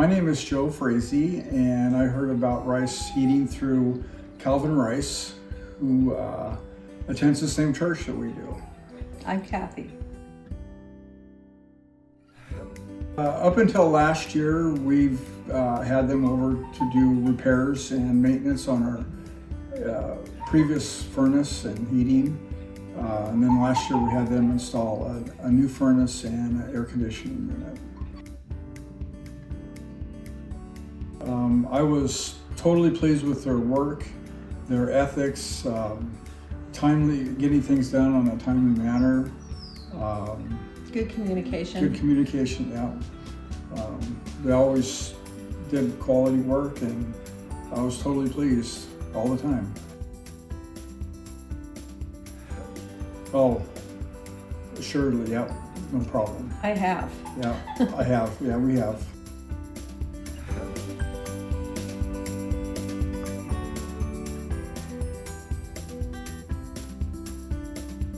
My name is Joe Frazee, and I heard about Rice Heating through Calvin Rice, who attends the same church that we do. I'm Kathy. Up until last year, we've had them over to do repairs and maintenance on our previous furnace and heating. And then last year we had them install a new furnace and an air conditioning unit. I was totally pleased with their work, their ethics, getting things done on a timely manner. Good communication. Good communication, yeah. They always did quality work, and I was totally pleased all the time. Oh, surely, yeah, no problem. I have. Yeah, I have, yeah, we have.